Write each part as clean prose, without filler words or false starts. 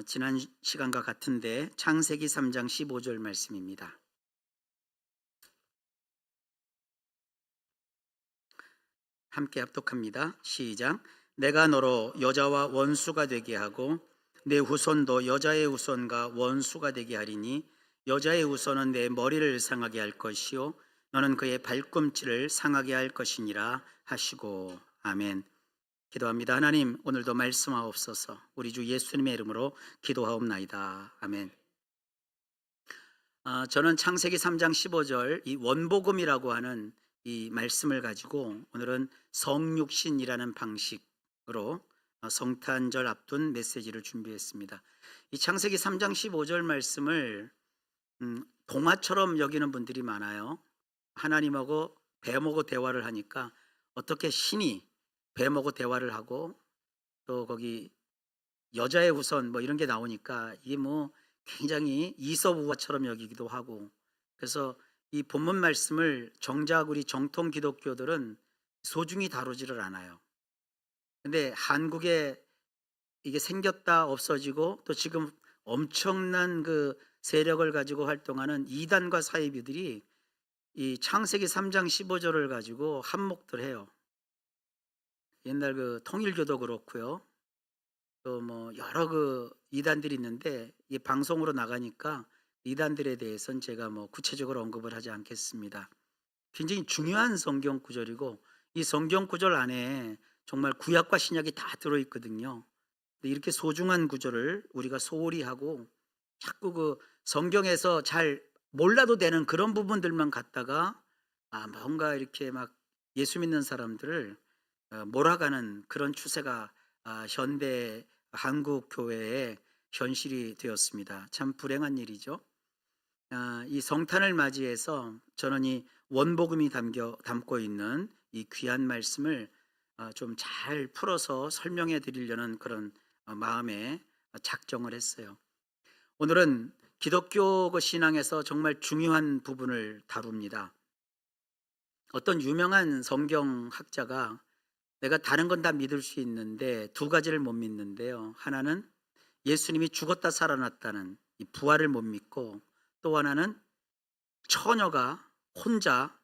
지난 시간과 같은데 창세기 3장 15절 말씀입니다. 함께 합독합니다. 시작. 내가 너로 여자와 원수가 되게 하고 내 후손도 여자의 후손과 원수가 되게 하리니 여자의 후손은 내 머리를 상하게 할 것이요 너는 그의 발꿈치를 상하게 할 것이니라 하시고. 아멘. 기도합니다. 하나님, 오늘도 말씀하옵소서. 우리 주 예수님의 이름으로 기도하옵나이다. 아멘. 저는 창세기 3장 15절 이 원복음이라고 하는 이 말씀을 가지고 오늘은 성육신이라는 방식으로 성탄절 앞둔 메시지를 준비했습니다. 이 창세기 3장 15절 말씀을 동화처럼 여기는 분들이 많아요. 하나님하고 뱀하고 대화를 하니까 어떻게 신이 뱀하고 대화를 하고 또 거기 여자의 후손 뭐 이런 게 나오니까 이게 뭐 굉장히 이서우화처럼 여기기도 하고, 그래서 이 본문 말씀을 정작 우리 정통 기독교들은 소중히 다루지를 않아요. 근데 한국에 이게 생겼다 없어지고 또 지금 엄청난 그 세력을 가지고 활동하는 이단과 사이비들이 이 창세기 3장 15절을 가지고 한몫들 해요. 옛날 그 통일교도 그렇고요. 또 뭐 여러 그 이단들이 있는데 이 방송으로 나가니까 이단들에 대해서는 제가 뭐 구체적으로 언급을 하지 않겠습니다. 굉장히 중요한 성경 구절이고 이 성경 구절 안에 정말 구약과 신약이 다 들어있거든요. 근데 이렇게 소중한 구절을 우리가 소홀히 하고 자꾸 그 성경에서 잘 몰라도 되는 그런 부분들만 갖다가 뭔가 이렇게 막 예수 믿는 사람들을 몰아가는 그런 추세가 현대 한국 교회의 현실이 되었습니다. 참 불행한 일이죠. 이 성탄을 맞이해서 저는 이 원복음이 담고 있는 이 귀한 말씀을 좀 잘 풀어서 설명해 드리려는 그런 마음에 작정을 했어요. 오늘은 기독교 신앙에서 정말 중요한 부분을 다룹니다. 어떤 유명한 성경학자가 내가 다른 건 다 믿을 수 있는데 두 가지를 못 믿는데요. 하나는 예수님이 죽었다 살아났다는 이 부활을 못 믿고, 또 하나는 처녀가 혼자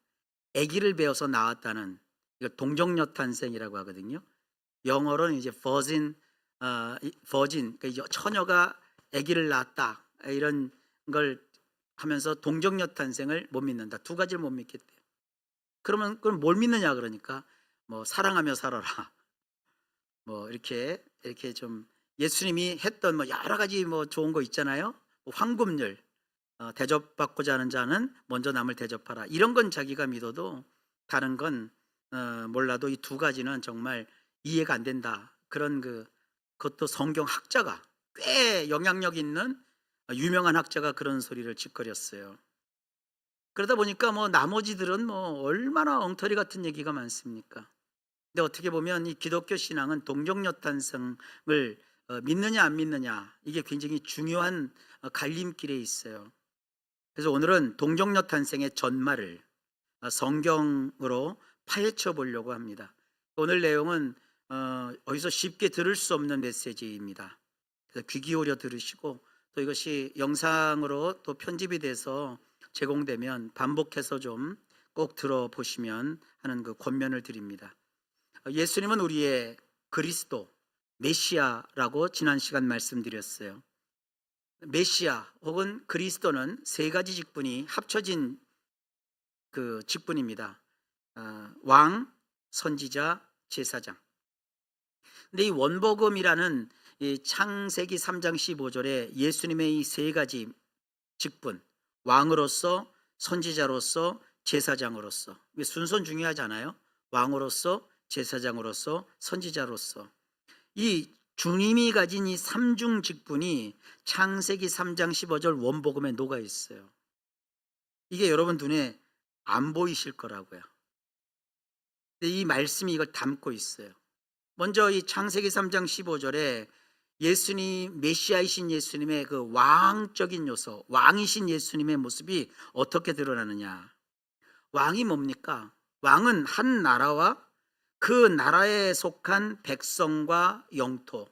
아기를 배어서 낳았다는, 이거 동정녀 탄생이라고 하거든요. 영어로는 이제 virgin, 그러니까 처녀가 아기를 낳았다 이런 걸 하면서 동정녀 탄생을 못 믿는다. 두 가지를 못 믿겠대요. 그러면 그럼 뭘 믿느냐 그러니까 뭐 사랑하며 살아라. 뭐 이렇게 좀 예수님이 했던 뭐 여러 가지 뭐 좋은 거 있잖아요. 뭐 황금률, 대접받고자 하는 자는 먼저 남을 대접하라. 이런 건 자기가 믿어도 다른 건 몰라도 이 두 가지는 정말 이해가 안 된다. 그런 그것도 성경 학자가 꽤 영향력 있는 유명한 학자가 그런 소리를 짓거렸어요. 그러다 보니까 뭐 나머지들은 뭐 얼마나 엉터리 같은 얘기가 많습니까? 근데 어떻게 보면 이 기독교 신앙은 동정녀 탄생을 믿느냐 안 믿느냐, 이게 굉장히 중요한 갈림길에 있어요. 그래서 오늘은 동정녀 탄생의 전말을 성경으로 파헤쳐 보려고 합니다. 오늘 내용은 어디서 쉽게 들을 수 없는 메시지입니다. 그래서 귀 기울여 들으시고, 또 이것이 영상으로 또 편집이 돼서 제공되면 반복해서 좀 꼭 들어보시면 하는 그 권면을 드립니다. 예수님은 우리의 그리스도, 메시아라고 지난 시간 말씀드렸어요. 메시아 혹은 그리스도는 세 가지 직분이 합쳐진 그 직분입니다. 왕, 선지자, 제사장. 근데 이 원복음이라는 이 창세기 3장 15절에 예수님의 이 세 가지 직분, 왕으로서, 선지자로서, 제사장으로서, 순서는 중요하지 않아요? 왕으로서, 제사장으로서, 선지자로서, 이 주님이 가진 이 삼중 직분이 창세기 3장 15절 원복음에 녹아 있어요. 이게 여러분 눈에 안 보이실 거라고요. 근데 이 말씀이 이걸 담고 있어요. 먼저 이 창세기 3장 15절에 예수님, 메시아이신 예수님의 그 왕적인 요소, 왕이신 예수님의 모습이 어떻게 드러나느냐. 왕이 뭡니까? 왕은 한 나라와 그 나라에 속한 백성과 영토,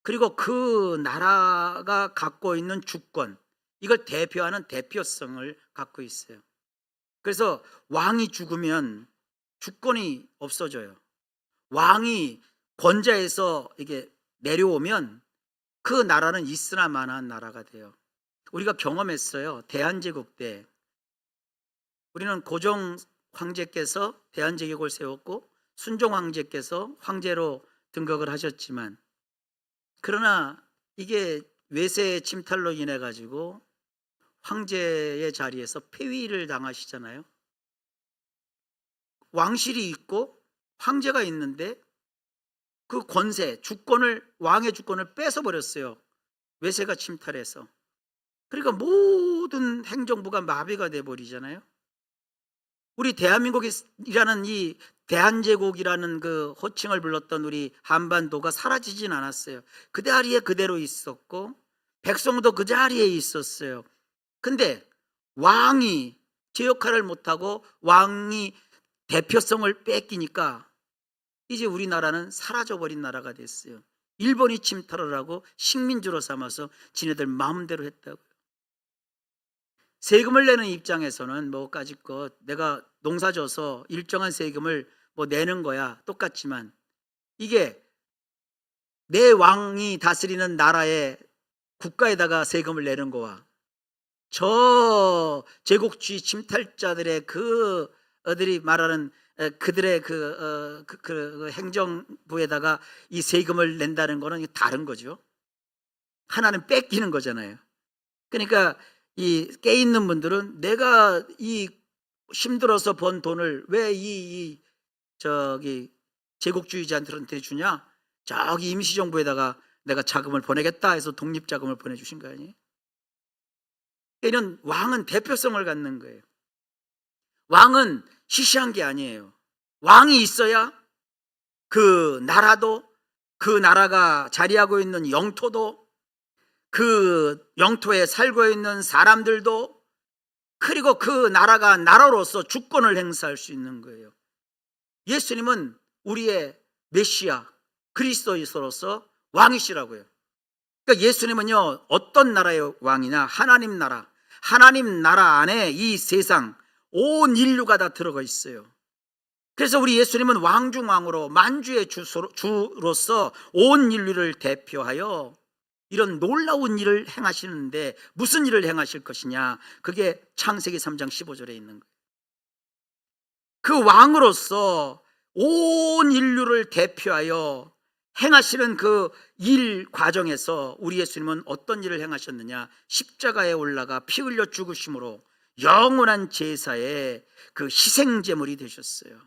그리고 그 나라가 갖고 있는 주권, 이걸 대표하는 대표성을 갖고 있어요. 그래서 왕이 죽으면 주권이 없어져요. 왕이 권좌에서 이게 내려오면 그 나라는 있으나 마나한 나라가 돼요. 우리가 경험했어요. 대한제국 때 우리는 고종 황제께서 대한제국을 세웠고 순종 황제께서 황제로 등극을 하셨지만, 그러나 이게 외세의 침탈로 인해 가지고 황제의 자리에서 폐위를 당하시잖아요. 왕실이 있고 황제가 있는데 그 권세, 주권을, 왕의 주권을 뺏어버렸어요. 외세가 침탈해서. 그러니까 모든 행정부가 마비가 돼버리잖아요. 우리 대한민국이라는 이 대한제국이라는 그 호칭을 불렀던 우리 한반도가 사라지진 않았어요. 그 자리에 그대로 있었고 백성도 그 자리에 있었어요. 근데 왕이 제 역할을 못하고 왕이 대표성을 뺏기니까 이제 우리나라는 사라져버린 나라가 됐어요. 일본이 침탈을 하고 식민지로 삼아서 지네들 마음대로 했다고요. 세금을 내는 입장에서는 뭐 까짓것 내가 농사 져서 일정한 세금을 뭐 내는 거야 똑같지만, 이게 내 왕이 다스리는 나라의 국가에다가 세금을 내는 거와 저 제국주의 침탈자들의 그들이 말하는 그들의 그 행정부에다가 이 세금을 낸다는 거는 다른 거죠. 하나는 뺏기는 거잖아요. 그러니까 이 깨 있는 분들은 내가 이 힘들어서 번 돈을 왜 저기 제국주의자한테 주냐? 저기 임시정부에다가 내가 자금을 보내겠다 해서 독립자금을 보내주신 거 아니에요? 이런 왕은 대표성을 갖는 거예요. 왕은 시시한 게 아니에요. 왕이 있어야 그 나라도, 그 나라가 자리하고 있는 영토도, 그 영토에 살고 있는 사람들도, 그리고 그 나라가 나라로서 주권을 행사할 수 있는 거예요. 예수님은 우리의 메시아 그리스도로서 왕이시라고요. 그러니까 예수님은요, 어떤 나라의 왕이냐? 하나님 나라, 하나님 나라 안에 이 세상 온 인류가 다 들어가 있어요. 그래서 우리 예수님은 왕 중 왕으로 만주의 주로서 온 인류를 대표하여 이런 놀라운 일을 행하시는데, 무슨 일을 행하실 것이냐? 그게 창세기 3장 15절에 있는 거예요. 그 왕으로서 온 인류를 대표하여 행하시는 그 일 과정에서 우리 예수님은 어떤 일을 행하셨느냐? 십자가에 올라가 피 흘려 죽으심으로 영원한 제사의 그 희생제물이 되셨어요.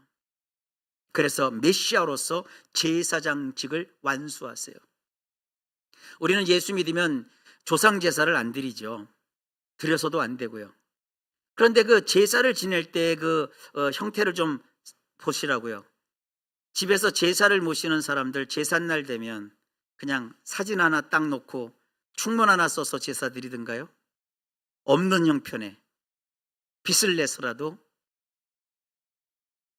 그래서 메시아로서 제사장직을 완수하세요. 우리는 예수 믿으면 조상 제사를 안 드리죠. 드려서도 안 되고요. 그런데 그 제사를 지낼 때 그 형태를 좀 보시라고요. 집에서 제사를 모시는 사람들 제삿날 되면 그냥 사진 하나 딱 놓고 충문 하나 써서 제사 드리든가요? 없는 형편에 빚을 내서라도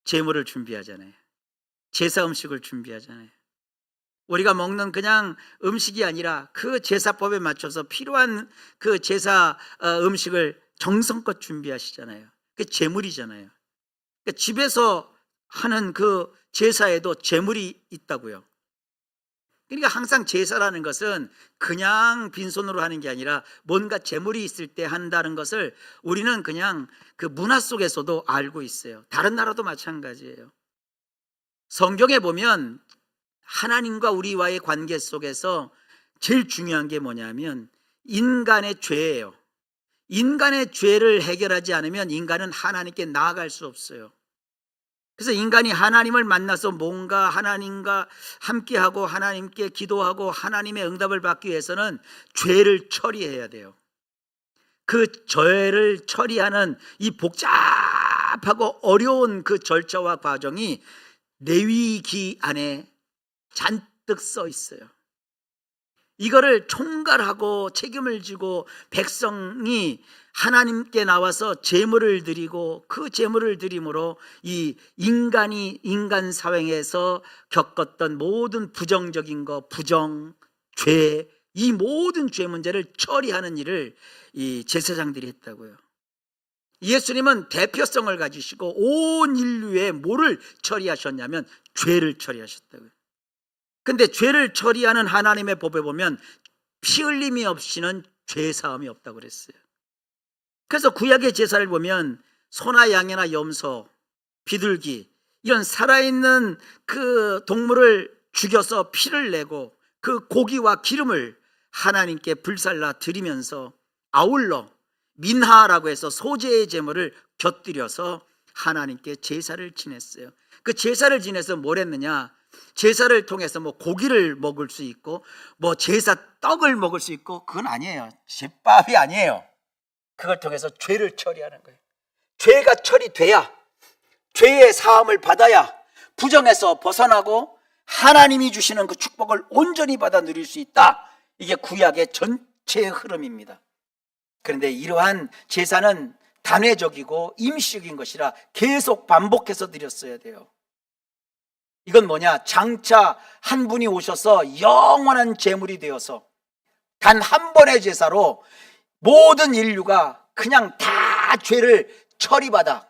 제물을 준비하잖아요. 제사 음식을 준비하잖아요. 우리가 먹는 그냥 음식이 아니라 그 제사법에 맞춰서 필요한 그 제사 음식을 정성껏 준비하시잖아요. 그게 제물이잖아요. 그러니까 집에서 하는 그 제사에도 제물이 있다고요. 그러니까 항상 제사라는 것은 그냥 빈손으로 하는 게 아니라 뭔가 제물이 있을 때 한다는 것을 우리는 그냥 그 문화 속에서도 알고 있어요. 다른 나라도 마찬가지예요. 성경에 보면 하나님과 우리와의 관계 속에서 제일 중요한 게 뭐냐면 인간의 죄예요. 인간의 죄를 해결하지 않으면 인간은 하나님께 나아갈 수 없어요. 그래서 인간이 하나님을 만나서 뭔가 하나님과 함께하고 하나님께 기도하고 하나님의 응답을 받기 위해서는 죄를 처리해야 돼요. 그 죄를 처리하는 이 복잡하고 어려운 그 절차와 과정이 레위기 안에 잔뜩 써 있어요. 이거를 총괄하고 책임을 지고 백성이 하나님께 나와서 제물을 드리고 그 제물을 드림으로 이 인간 사회에서 겪었던 모든 부정적인 거, 부정, 죄, 이 모든 죄 문제를 처리하는 일을 이 제사장들이 했다고요. 예수님은 대표성을 가지시고 온 인류의 뭐를 처리하셨냐면 죄를 처리하셨다고요. 근데 죄를 처리하는 하나님의 법에 보면 피 흘림이 없이는 죄 사함이 없다고 그랬어요. 그래서 구약의 제사를 보면 소나 양이나 염소, 비둘기 이런 살아있는 그 동물을 죽여서 피를 내고 그 고기와 기름을 하나님께 불살라 드리면서 아울러 민하라고 해서 소재의 제물을 곁들여서 하나님께 제사를 지냈어요. 그 제사를 지내서 뭘 했느냐? 제사를 통해서 뭐 고기를 먹을 수 있고 뭐 제사 떡을 먹을 수 있고 그건 아니에요. 제밥이 아니에요. 그걸 통해서 죄를 처리하는 거예요. 죄가 처리돼야, 죄의 사함을 받아야 부정에서 벗어나고 하나님이 주시는 그 축복을 온전히 받아 누릴 수 있다. 이게 구약의 전체의 흐름입니다. 그런데 이러한 제사는 단회적이고 임시적인 것이라 계속 반복해서 드렸어야 돼요. 이건 뭐냐? 장차 한 분이 오셔서 영원한 제물이 되어서 단 한 번의 제사로 모든 인류가 그냥 다 죄를 처리받아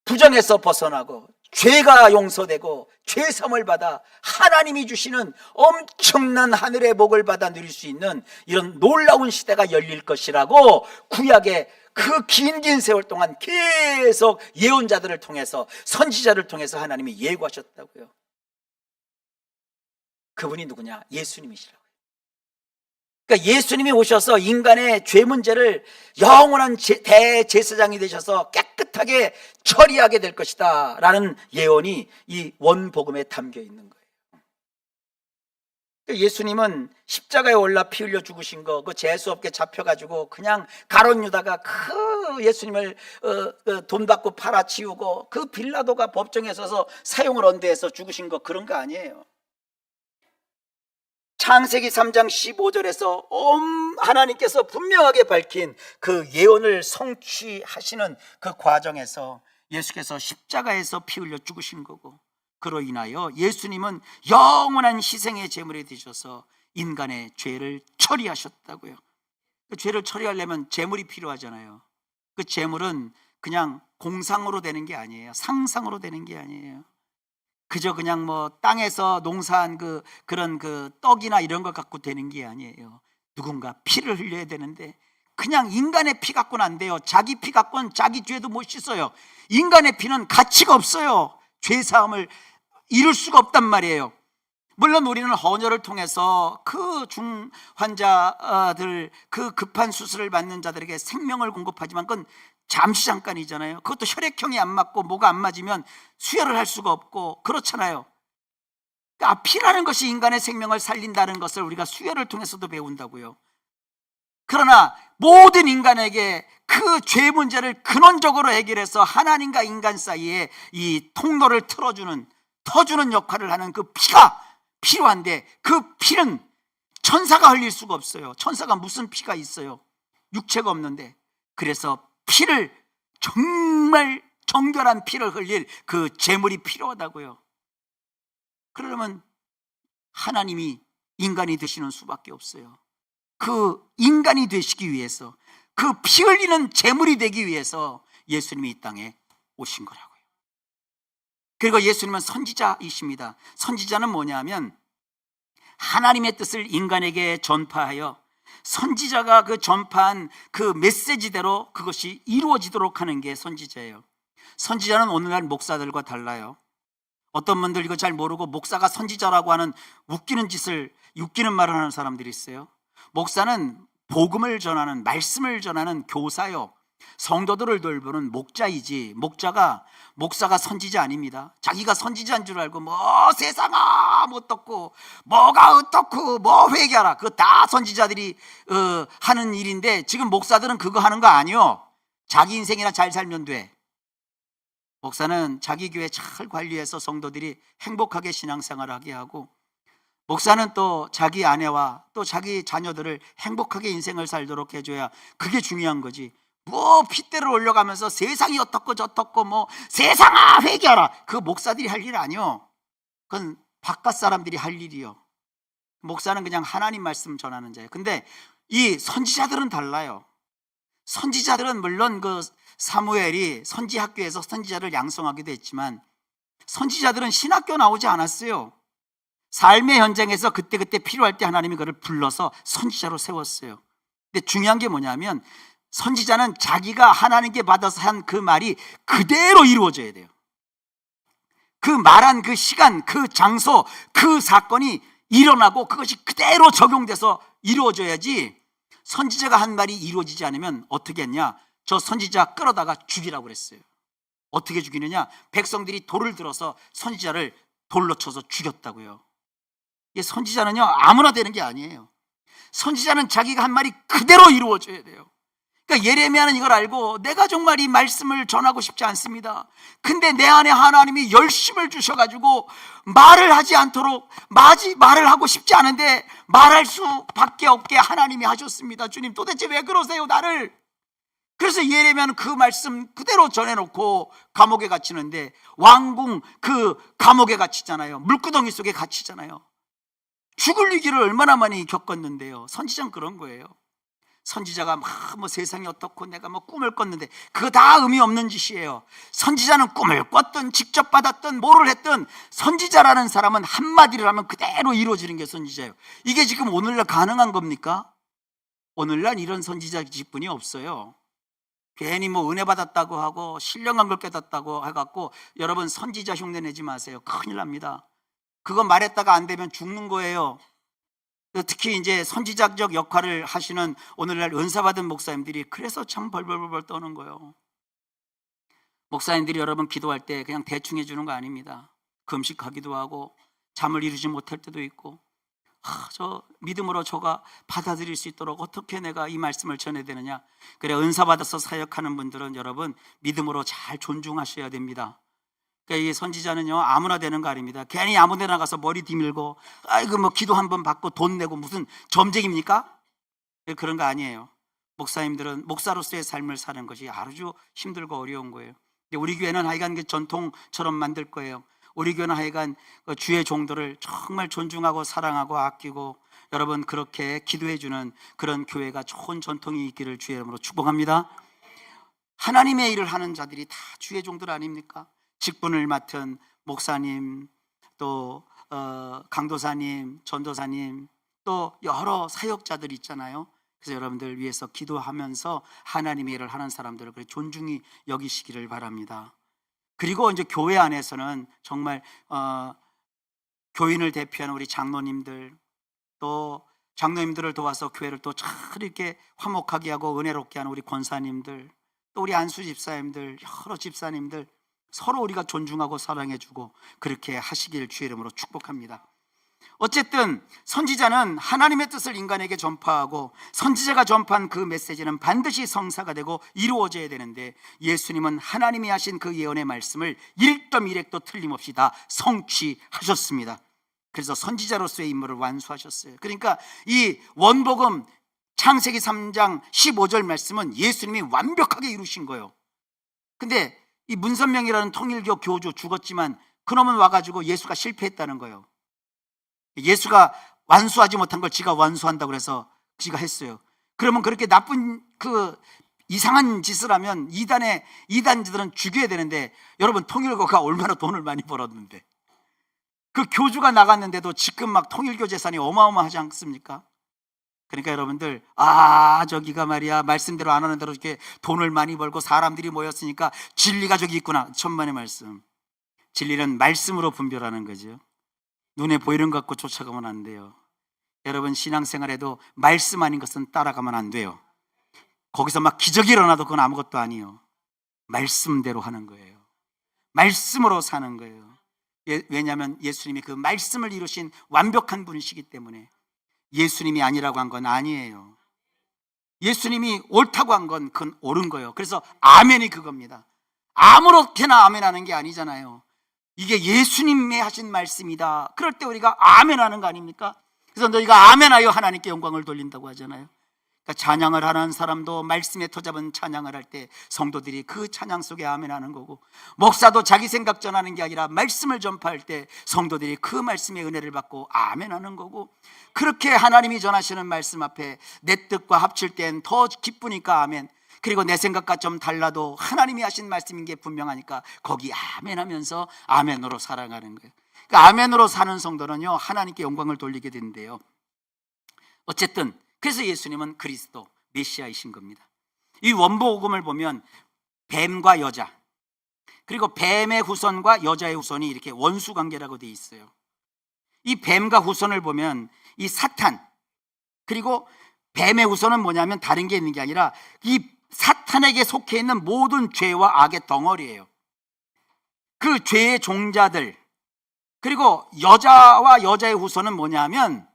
부정에서 벗어나고 죄가 용서되고 죄섬을 받아 하나님이 주시는 엄청난 하늘의 복을 받아 누릴 수 있는 이런 놀라운 시대가 열릴 것이라고 구약의 그 긴 세월 동안 계속 예언자들을 통해서 선지자를 통해서 하나님이 예고하셨다고요. 그분이 누구냐? 예수님이시라고요. 그러니까 예수님이 오셔서 인간의 죄 문제를 영원한 대제사장이 되셔서 깨끗하게 처리하게 될 것이다 라는 예언이 이 원복음에 담겨 있는 거예요. 예수님은 십자가에 올라 피 흘려 죽으신 거, 그 재수 없게 잡혀가지고 그냥 가룟 유다가 그 예수님을 돈 받고 팔아치우고 그 빌라도가 법정에 서서 사형을 언도해서 죽으신 거, 그런 거 아니에요. 창세기 3장 15절에서 하나님께서 분명하게 밝힌 그 예언을 성취하시는 그 과정에서 예수께서 십자가에서 피 흘려 죽으신 거고, 그로 인하여 예수님은 영원한 희생의 제물이 되셔서 인간의 죄를 처리하셨다고요. 그 죄를 처리하려면 제물이 필요하잖아요. 그 제물은 그냥 공상으로 되는 게 아니에요. 상상으로 되는 게 아니에요. 그저 그냥 뭐 땅에서 농사한 그런 떡이나 이런 것 갖고 되는 게 아니에요. 누군가 피를 흘려야 되는데 그냥 인간의 피 갖고는 안 돼요. 자기 피 갖고는 자기 죄도 못 씻어요. 인간의 피는 가치가 없어요. 죄 사함을 이룰 수가 없단 말이에요. 물론 우리는 헌혈을 통해서 그 중환자들, 그 급한 수술을 받는 자들에게 생명을 공급하지만 그건 잠시 잠깐이잖아요. 그것도 혈액형이 안 맞고 뭐가 안 맞으면 수혈을 할 수가 없고 그렇잖아요. 그러니까 피라는 것이 인간의 생명을 살린다는 것을 우리가 수혈을 통해서도 배운다고요. 그러나 모든 인간에게 그 죄 문제를 근원적으로 해결해서 하나님과 인간 사이에 이 통로를 터주는 역할을 하는 그 피가 필요한데, 그 피는 천사가 흘릴 수가 없어요. 천사가 무슨 피가 있어요? 육체가 없는데. 그래서 피를, 정말 정결한 피를 흘릴 그 제물이 필요하다고요. 그러면 하나님이 인간이 되시는 수밖에 없어요. 그 인간이 되시기 위해서, 그 피 흘리는 제물이 되기 위해서 예수님이 이 땅에 오신 거라고요. 그리고 예수님은 선지자이십니다. 선지자는 뭐냐면 하나님의 뜻을 인간에게 전파하여 선지자가 그 전파한 그 메시지대로 그것이 이루어지도록 하는 게 선지자예요. 선지자는 오늘날 목사들과 달라요. 어떤 분들 이거 잘 모르고 목사가 선지자라고 하는 웃기는 말을 하는 사람들이 있어요. 목사는 복음을 전하는, 말씀을 전하는 교사요, 성도들을 돌보는 목자이지, 목사가 선지자 아닙니다. 자기가 선지자인 줄 알고 뭐 세상아 뭐 어떻고 뭐가 어떻고 뭐 회개하라, 그거 다 선지자들이 하는 일인데, 지금 목사들은 그거 하는 거 아니요. 자기 인생이나 잘 살면 돼. 목사는 자기 교회 잘 관리해서 성도들이 행복하게 신앙생활을 하게 하고, 목사는 또 자기 아내와 또 자기 자녀들을 행복하게 인생을 살도록 해줘야 그게 중요한 거지. 뭐 핏대를 올려가면서 세상이 어떻고 저떻고 뭐 세상아 회개하라, 그 목사들이 할 일 아니요. 그건 바깥 사람들이 할 일이요. 목사는 그냥 하나님 말씀 전하는 자예요. 근데 이 선지자들은 달라요. 선지자들은 물론 그 사무엘이 선지학교에서 선지자를 양성하기도 했지만 선지자들은 신학교 나오지 않았어요. 삶의 현장에서 그때그때 필요할 때 하나님이 그를 불러서 선지자로 세웠어요. 근데 중요한 게 뭐냐면 선지자는 자기가 하나님께 받아서 한 그 말이 그대로 이루어져야 돼요. 그 말한 그 시간, 그 장소, 그 사건이 일어나고 그것이 그대로 적용돼서 이루어져야지, 선지자가 한 말이 이루어지지 않으면 어떻게 했냐? 저 선지자 끌어다가 죽이라고 그랬어요. 어떻게 죽이느냐? 백성들이 돌을 들어서 선지자를 돌로 쳐서 죽였다고요. 이게 선지자는요, 아무나 되는 게 아니에요. 선지자는 자기가 한 말이 그대로 이루어져야 돼요. 그러니까 예레미야는 이걸 알고 내가 정말 이 말씀을 전하고 싶지 않습니다. 근데 내 안에 하나님이 열심을 주셔가지고 말을 하지 않도록, 말을 하고 싶지 않은데 말할 수밖에 없게 하나님이 하셨습니다. 주님 도대체 왜 그러세요 나를? 그래서 예레미야는 그 말씀 그대로 전해놓고 감옥에 갇히는데, 왕궁 그 감옥에 갇히잖아요. 물구덩이 속에 갇히잖아요. 죽을 위기를 얼마나 많이 겪었는데요. 선지자는 그런 거예요. 선지자가 뭐 세상이 어떻고 내가 뭐 꿈을 꿨는데 그거 다 의미 없는 짓이에요. 선지자는 꿈을 꿨든 직접 받았든 뭐를 했든 선지자라는 사람은 한마디를 하면 그대로 이루어지는 게 선지자예요. 이게 지금 오늘날 가능한 겁니까? 오늘날 이런 선지자 직분이 없어요. 괜히 뭐 은혜 받았다고 하고 신령한 걸 깨닫다고 해갖고 여러분 선지자 흉내 내지 마세요. 큰일 납니다. 그거 말했다가 안 되면 죽는 거예요. 특히 이제 선지자적 역할을 하시는 오늘날 은사받은 목사님들이 그래서 참 벌벌벌 떠는 거예요. 목사님들이 여러분 기도할 때 그냥 대충 해주는 거 아닙니다. 금식하기도 하고 잠을 이루지 못할 때도 있고, 저 믿음으로 저가 받아들일 수 있도록 어떻게 내가 이 말씀을 전해야 되느냐. 그래, 은사받아서 사역하는 분들은 여러분 믿음으로 잘 존중하셔야 됩니다. 그러니까 이 선지자는요, 아무나 되는 거 아닙니다. 괜히 아무 데나 가서 머리 뒤밀고 아이고 뭐 기도 한번 받고 돈 내고 무슨 점쟁입니까? 그런 거 아니에요. 목사님들은 목사로서의 삶을 사는 것이 아주 힘들고 어려운 거예요. 근데 우리 교회는 하여간 그 전통처럼 만들 거예요. 우리 교회는 하여간 주의 종들을 정말 존중하고 사랑하고 아끼고 여러분 그렇게 기도해 주는 그런 교회가 좋은 전통이 있기를 주의 이름으로 축복합니다. 하나님의 일을 하는 자들이 다 주의 종들 아닙니까? 직분을 맡은 목사님, 또 강도사님, 전도사님, 또 여러 사역자들 있잖아요. 그래서 여러분들 위해서 기도하면서 하나님의 일을 하는 사람들을 존중히 여기시기를 바랍니다. 그리고 이제 교회 안에서는 정말 교인을 대표하는 우리 장로님들, 또 장로님들을 도와서 교회를 또 잘 이렇게 화목하게 하고 은혜롭게 하는 우리 권사님들, 또 우리 안수 집사님들, 여러 집사님들 서로 우리가 존중하고 사랑해주고 그렇게 하시길 주의 이름으로 축복합니다. 어쨌든 선지자는 하나님의 뜻을 인간에게 전파하고 선지자가 전파한 그 메시지는 반드시 성사가 되고 이루어져야 되는데, 예수님은 하나님이 하신 그 예언의 말씀을 1.1획도 틀림없이 다 성취하셨습니다. 그래서 선지자로서의 임무를 완수하셨어요. 그러니까 이 원복음 창세기 3장 15절 말씀은 예수님이 완벽하게 이루신 거예요. 근데 이 문선명이라는 통일교 교주 죽었지만 그놈은 와가지고 예수가 실패했다는 거예요. 예수가 완수하지 못한 걸 지가 완수한다고 해서 지가 했어요. 그러면 그렇게 나쁜 그 이상한 짓을 하면 이단지들은 죽여야 되는데, 여러분 통일교가 얼마나 돈을 많이 벌었는데 그 교주가 나갔는데도 지금 막 통일교 재산이 어마어마하지 않습니까? 그러니까 여러분들, 저기가 말이야 말씀대로 안 하는 대로 이렇게 돈을 많이 벌고 사람들이 모였으니까 진리가 저기 있구나. 천만의 말씀. 진리는 말씀으로 분별하는 거죠. 눈에 보이는 것 갖고 쫓아가면 안 돼요. 여러분 신앙생활에도 말씀 아닌 것은 따라가면 안 돼요. 거기서 막 기적이 일어나도 그건 아무것도 아니에요. 말씀대로 하는 거예요. 말씀으로 사는 거예요. 왜냐하면 예수님이 그 말씀을 이루신 완벽한 분이시기 때문에. 예수님이 아니라고 한 건 아니에요. 예수님이 옳다고 한 건 그건 옳은 거예요. 그래서 아멘이 그겁니다. 아무렇게나 아멘하는 게 아니잖아요. 이게 예수님이 하신 말씀이다. 그럴 때 우리가 아멘하는 거 아닙니까? 그래서 너희가 아멘하여 하나님께 영광을 돌린다고 하잖아요. 찬양을 하는 사람도 말씀에 터잡은 찬양을 할 때 성도들이 그 찬양 속에 아멘하는 거고, 목사도 자기 생각 전하는 게 아니라 말씀을 전파할 때 성도들이 그 말씀의 은혜를 받고 아멘하는 거고, 그렇게 하나님이 전하시는 말씀 앞에 내 뜻과 합칠 땐 더 기쁘니까 아멘, 그리고 내 생각과 좀 달라도 하나님이 하신 말씀인 게 분명하니까 거기 아멘하면서 아멘으로 살아가는 거예요. 그러니까 아멘으로 사는 성도는요, 하나님께 영광을 돌리게 된대요. 어쨌든 그래서 예수님은 그리스도 메시아이신 겁니다. 이 원복음을 보면 뱀과 여자, 그리고 뱀의 후손과 여자의 후손이 이렇게 원수 관계라고 되어 있어요. 이 뱀과 후손을 보면 이 사탄, 그리고 뱀의 후손은 뭐냐면 다른 게 있는 게 아니라 이 사탄에게 속해 있는 모든 죄와 악의 덩어리예요. 그 죄의 종자들. 그리고 여자와 여자의 후손은 뭐냐면,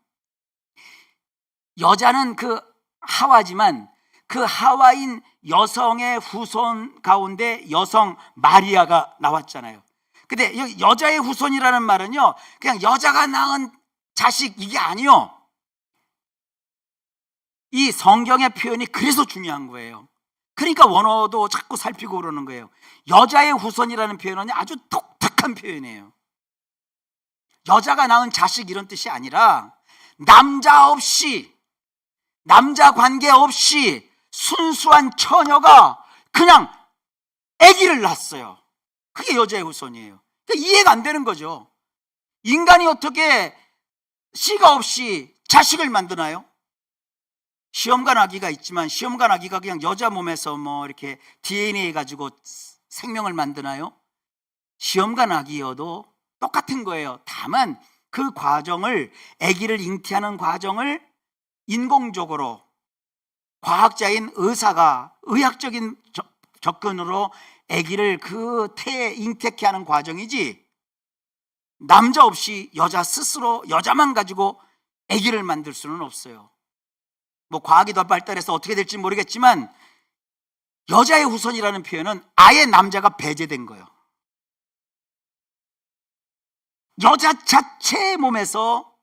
여자는 그 하와지만 그 하와인 여성의 후손 가운데 여성 마리아가 나왔잖아요. 근데 여자의 후손이라는 말은요, 그냥 여자가 낳은 자식 이게 아니요. 이 성경의 표현이 그래서 중요한 거예요. 그러니까 원어도 자꾸 살피고 그러는 거예요. 여자의 후손이라는 표현은 아주 독특한 표현이에요. 여자가 낳은 자식 이런 뜻이 아니라 남자 없이, 남자 관계 없이 순수한 처녀가 그냥 아기를 낳았어요. 그게 여자의 후손이에요. 그러니까 이해가 안 되는 거죠. 인간이 어떻게 씨가 없이 자식을 만드나요? 시험관 아기가 있지만 시험관 아기가 그냥 여자 몸에서 뭐 이렇게 DNA 가지고 생명을 만드나요? 시험관 아기여도 똑같은 거예요. 다만 그 과정을, 아기를 잉태하는 과정을 인공적으로 과학자인 의사가 의학적인 접근으로 아기를 그 태에 잉태케 하는 과정이지, 남자 없이 여자 스스로 여자만 가지고 아기를 만들 수는 없어요. 뭐 과학이 더 발달해서 어떻게 될지 모르겠지만 여자의 후손이라는 표현은 아예 남자가 배제된 거예요. 여자 자체의 몸에서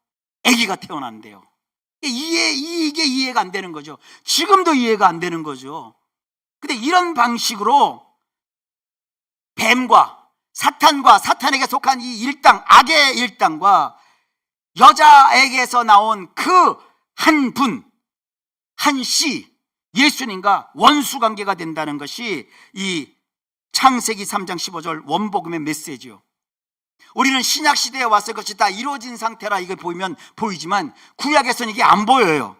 아기가 태어난대요. 이게 이해가 안 되는 거죠. 지금도 이해가 안 되는 거죠. 근데 이런 방식으로 뱀과 사탄과 사탄에게 속한 이 일당, 악의 일당과 여자에게서 나온 그 한 분, 한 씨, 예수님과 원수 관계가 된다는 것이 이 창세기 3장 15절 원복음의 메시지요. 우리는 신약 시대에 와서 그것이 다 이루어진 상태라 이걸 보이지만 구약에서는 이게 안 보여요.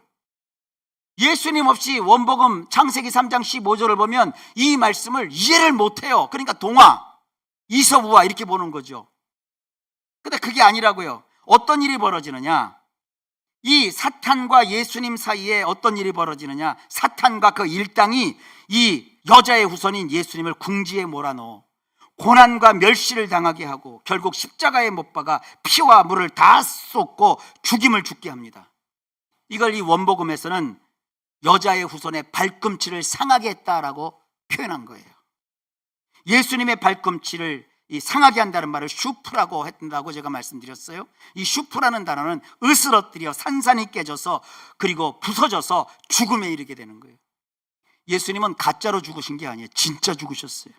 예수님 없이 원복음 창세기 3장 15절을 보면 이 말씀을 이해를 못해요. 그러니까 동화, 이서부화 이렇게 보는 거죠. 근데 그게 아니라고요. 어떤 일이 벌어지느냐, 이 사탄과 예수님 사이에 어떤 일이 벌어지느냐, 사탄과 그 일당이 이 여자의 후손인 예수님을 궁지에 몰아넣어 고난과 멸시를 당하게 하고 결국 십자가에 못 박아 피와 물을 다 쏟고 죽임을 죽게 합니다. 이걸 이 원복음에서는 여자의 후손의 발꿈치를 상하게 했다라고 표현한 거예요. 예수님의 발꿈치를 상하게 한다는 말을 슈프라고 했다고 제가 말씀드렸어요. 이 슈프라는 단어는 으스러뜨려 산산이 깨져서 그리고 부서져서 죽음에 이르게 되는 거예요. 예수님은 가짜로 죽으신 게 아니에요. 진짜 죽으셨어요.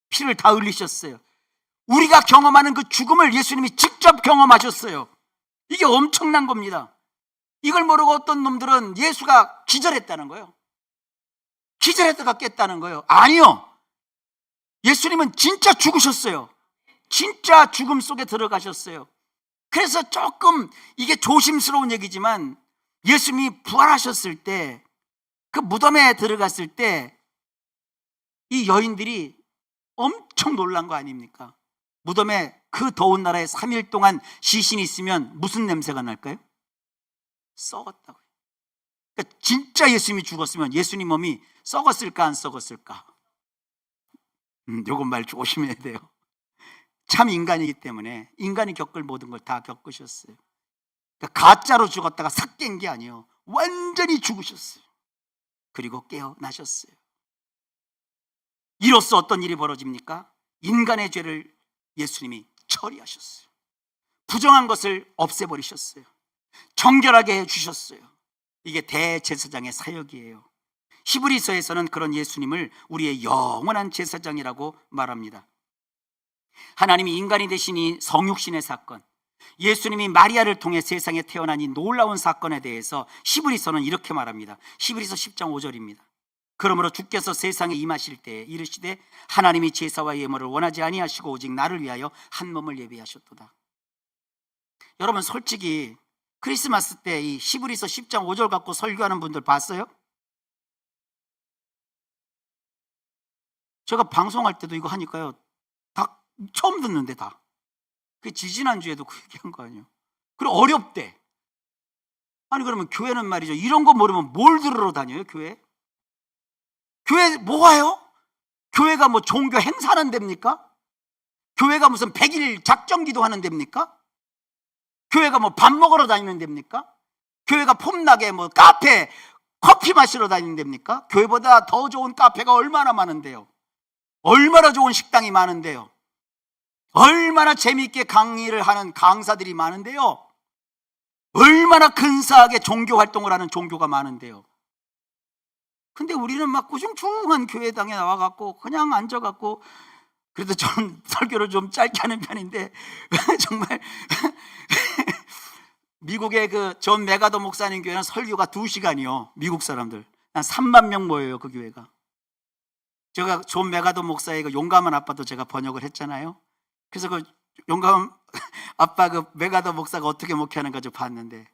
피를 다 흘리셨어요. 우리가 경험하는 그 죽음을 예수님이 직접 경험하셨어요. 이게 엄청난 겁니다. 이걸 모르고 어떤 놈들은 예수가 기절했다는 거예요. 기절했다가 깼다는 거예요. 아니요. 예수님은 진짜 죽으셨어요. 진짜 죽음 속에 들어가셨어요. 그래서 조금 이게 조심스러운 얘기지만 예수님이 부활하셨을 때, 그 무덤에 들어갔을 때 이 여인들이 엄청 놀란 거 아닙니까? 무덤에 그 더운 나라에 3일 동안 시신이 있으면 무슨 냄새가 날까요? 썩었다고요. 그러니까 진짜 예수님이 죽었으면 예수님 몸이 썩었을까 안 썩었을까? 요건 말 조심해야 돼요. 참 인간이기 때문에 인간이 겪을 모든 걸 다 겪으셨어요. 그러니까 가짜로 죽었다가 삭 깬 게 아니에요. 완전히 죽으셨어요. 그리고 깨어나셨어요. 이로써 어떤 일이 벌어집니까? 인간의 죄를 예수님이 처리하셨어요. 부정한 것을 없애버리셨어요. 정결하게 해주셨어요. 이게 대제사장의 사역이에요. 히브리서에서는 그런 예수님을 우리의 영원한 제사장이라고 말합니다. 하나님이 인간이 되신 이 성육신의 사건, 예수님이 마리아를 통해 세상에 태어난 이 놀라운 사건에 대해서 히브리서는 이렇게 말합니다. 히브리서 10장 5절입니다. 그러므로 주께서 세상에 임하실 때 이르시되 하나님이 제사와 예물을 원하지 아니하시고 오직 나를 위하여 한 몸을 예비하셨도다. 여러분, 솔직히 크리스마스 때 이 히브리서 10장 5절 갖고 설교하는 분들 봤어요? 제가 방송할 때도 이거 하니까요, 다 처음 듣는데 다. 그 지지난주에도 그 얘기한 거 아니에요. 그리고 어렵대. 아니 그러면 교회는 말이죠, 이런 거 모르면 뭘 들으러 다녀요? 교회 뭐가요? 교회가 뭐 종교 행사하는 데입니까? 교회가 무슨 100일 작정기도 하는 데입니까? 교회가 뭐 밥 먹으러 다니는 데입니까? 교회가 폼나게 뭐 카페 커피 마시러 다니는 데입니까? 교회보다 더 좋은 카페가 얼마나 많은데요. 얼마나 좋은 식당이 많은데요. 얼마나 재미있게 강의를 하는 강사들이 많은데요. 얼마나 근사하게 종교 활동을 하는 종교가 많은데요. 근데 우리는 막 꾸중충한 교회당에 나와갖고 그냥 앉아갖고, 그래도 좀 설교를 좀 짧게 하는 편인데 정말 미국의 그 존 메가더 목사님 교회는 설교가 2시간이요. 미국 사람들 한 3만 명 모여요, 그 교회가. 제가 존 메가더 목사의 그 용감한 아빠도 제가 번역을 했잖아요. 그래서 그 용감 아빠 그 메가더 목사가 어떻게 목회하는가 좀 봤는데,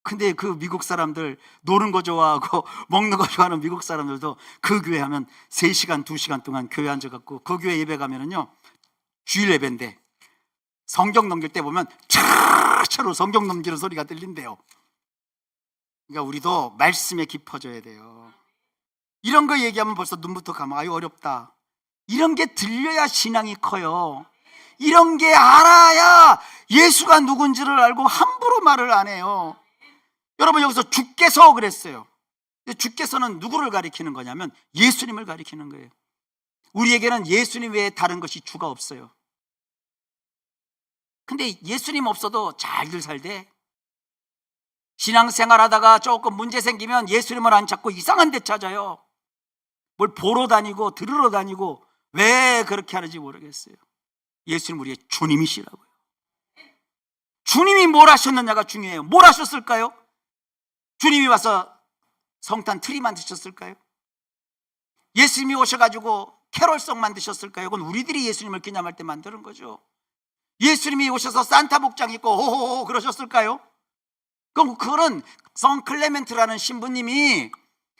근데 그 미국 사람들 노는 거 좋아하고 먹는 거 좋아하는 미국 사람들도 그 교회 하면 3시간 2시간 동안 교회 앉아갖고, 그 교회 예배 가면은요, 주일 예배인데 성경 넘길 때 보면 차로 성경 넘기는 소리가 들린대요. 그러니까 우리도 말씀에 깊어져야 돼요. 이런 거 얘기하면 벌써 눈부터 감아. 아유 어렵다. 이런 게 들려야 신앙이 커요. 이런 게 알아야 예수가 누군지를 알고 함부로 말을 안 해요. 여러분, 여기서 주께서 그랬어요. 주께서는 누구를 가리키는 거냐면 예수님을 가리키는 거예요. 우리에게는 예수님 외에 다른 것이 주가 없어요. 근데 예수님 없어도 잘들 살대. 신앙생활 하다가 조금 문제 생기면 예수님을 안 찾고 이상한 데 찾아요. 뭘 보러 다니고 들으러 다니고. 왜 그렇게 하는지 모르겠어요. 예수님 우리의 주님이시라고요. 주님이 뭘 하셨느냐가 중요해요. 뭘 하셨을까요? 주님이 와서 성탄 트리 만드셨을까요? 예수님이 오셔가지고 캐롤송 만드셨을까요? 그건 우리들이 예수님을 기념할 때 만드는 거죠. 예수님이 오셔서 산타 복장 입고 호호호 그러셨을까요? 그거는 성 클레멘트라는 신부님이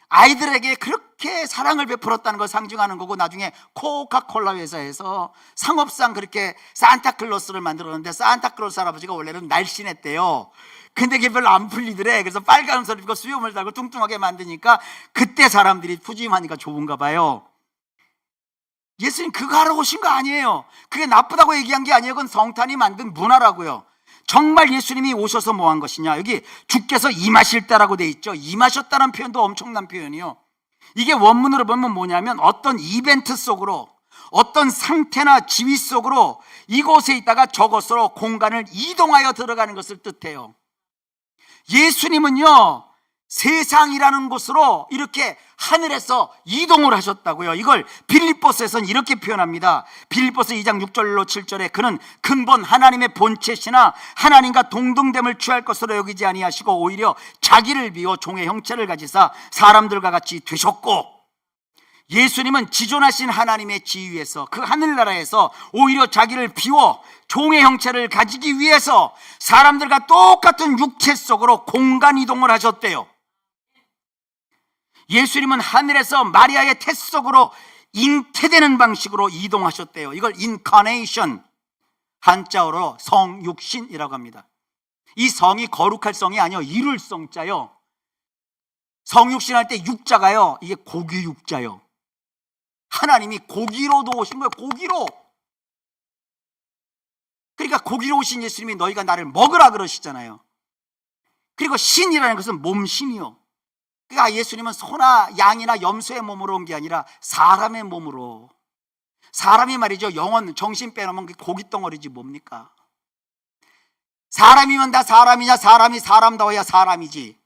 아이들에게 그렇게 사랑을 베풀었다는 걸 상징하는 거고, 나중에 코카콜라 회사에서 상업상 그렇게 산타클로스를 만들었는데 산타클로스 할아버지가 원래는 날씬했대요. 근데 그게 별로 안 풀리더래. 그래서 빨간 옷을 입고 수염을 달고 뚱뚱하게 만드니까 그때 사람들이 푸짐하니까 좋은가 봐요. 예수님 그거 하러 오신 거 아니에요. 그게 나쁘다고 얘기한 게 아니에요. 그건 성탄이 만든 문화라고요. 정말 예수님이 오셔서 뭐 한 것이냐, 여기 주께서 임하실 때라고 돼 있죠. 임하셨다는 표현도 엄청난 표현이요. 이게 원문으로 보면 뭐냐면 어떤 이벤트 속으로, 어떤 상태나 지위 속으로 이곳에 있다가 저곳으로 공간을 이동하여 들어가는 것을 뜻해요. 예수님은요, 세상이라는 곳으로 이렇게 하늘에서 이동을 하셨다고요. 이걸 빌립보서에서는 이렇게 표현합니다. 빌립보서 2장 6절로 7절에 그는 근본 하나님의 본체시나 하나님과 동등됨을 취할 것으로 여기지 아니하시고 오히려 자기를 비워 종의 형체를 가지사 사람들과 같이 되셨고, 예수님은 지존하신 하나님의 지위에서, 그 하늘나라에서 오히려 자기를 비워 종의 형체를 가지기 위해서 사람들과 똑같은 육체 속으로 공간 이동을 하셨대요. 예수님은 하늘에서 마리아의 태 속으로 잉태되는 방식으로 이동하셨대요. 이걸 인카네이션, 한자어로 성육신이라고 합니다. 이 성이 거룩할 성이 아니요, 이룰 성자요. 성육신 할 때 육자가요, 이게 고기 육자요. 하나님이 고기로도 오신 거예요. 고기로. 그러니까 고기로 오신 예수님이 너희가 나를 먹으라 그러시잖아요. 그리고 신이라는 것은 몸신이요. 그러니까 예수님은 소나 양이나 염소의 몸으로 온 게 아니라 사람의 몸으로. 사람이 말이죠, 영혼 정신 빼놓으면 고기 덩어리지 뭡니까? 사람이면 다 사람이냐? 사람이 사람다워야 사람이지.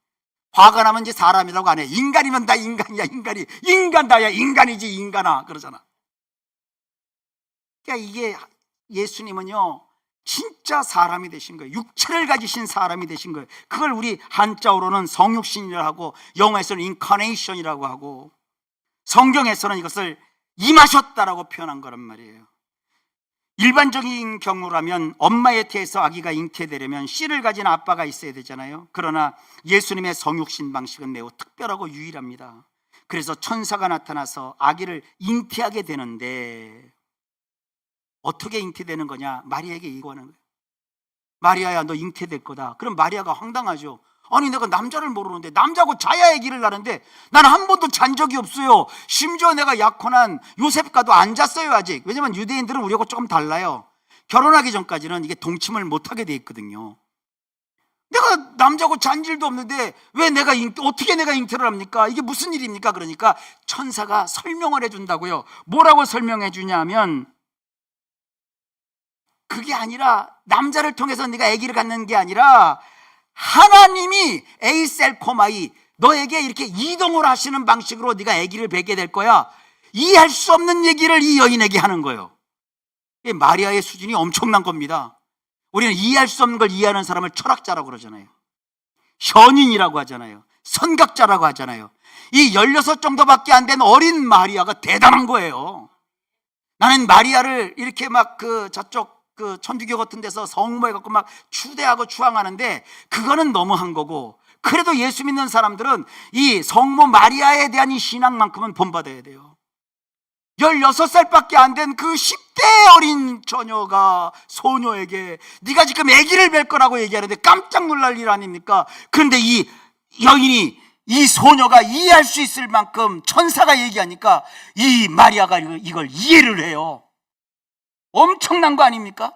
화가 나면 이제 사람이라고 안 해. 인간이면 다 인간이야, 인간이. 인간 다야, 인간이지, 인간아. 그러잖아. 그러니까 이게 예수님은요, 진짜 사람이 되신 거예요. 육체를 가지신 사람이 되신 거예요. 그걸 우리 한자어로는 성육신이라고 하고, 영어에서는 인카네이션이라고 하고, 성경에서는 이것을 임하셨다라고 표현한 거란 말이에요. 일반적인 경우라면 엄마의 태에서 아기가 잉태되려면 씨를 가진 아빠가 있어야 되잖아요. 그러나 예수님의 성육신 방식은 매우 특별하고 유일합니다. 그래서 천사가 나타나서 아기를 잉태하게 되는데, 어떻게 잉태되는 거냐? 마리아에게 이거하는 거예요. 마리아야, 너 잉태될 거다. 그럼 마리아가 황당하죠. 아니, 내가 남자를 모르는데, 남자고 자야 아기를 낳는데 나는 한 번도 잔 적이 없어요. 심지어 내가 약혼한 요셉과도 안 잤어요, 아직. 왜냐면 유대인들은 우리하고 조금 달라요. 결혼하기 전까지는 이게 동침을 못하게 돼 있거든요. 내가 남자고 잔 일도 없는데 왜 어떻게 내가 잉태를 합니까? 이게 무슨 일입니까? 그러니까 천사가 설명을 해준다고요. 뭐라고 설명해 주냐면, 그게 아니라 남자를 통해서 네가 아기를 갖는 게 아니라 하나님이 에이셀코마이, 너에게 이렇게 이동을 하시는 방식으로 네가 아기를 뵙게 될 거야. 이해할 수 없는 얘기를 이 여인에게 하는 거예요. 마리아의 수준이 엄청난 겁니다. 우리는 이해할 수 없는 걸 이해하는 사람을 철학자라고 그러잖아요. 현인이라고 하잖아요. 선각자라고 하잖아요. 이 16 정도밖에 안 된 어린 마리아가 대단한 거예요. 나는 마리아를 이렇게 막 저쪽 천주교 같은 데서 성모해 갖고 막 추대하고 추앙하는데, 그거는 너무한 거고, 그래도 예수 믿는 사람들은 이 성모 마리아에 대한 이 신앙만큼은 본받아야 돼요. 16살밖에 안 된 그 10대 어린 소녀에게 네가 지금 아기를 뵐 거라고 얘기하는데 깜짝 놀랄 일 아닙니까? 그런데 이 여인이, 이 소녀가 이해할 수 있을 만큼 천사가 얘기하니까 이 마리아가 이걸 이해를 해요. 엄청난 거 아닙니까?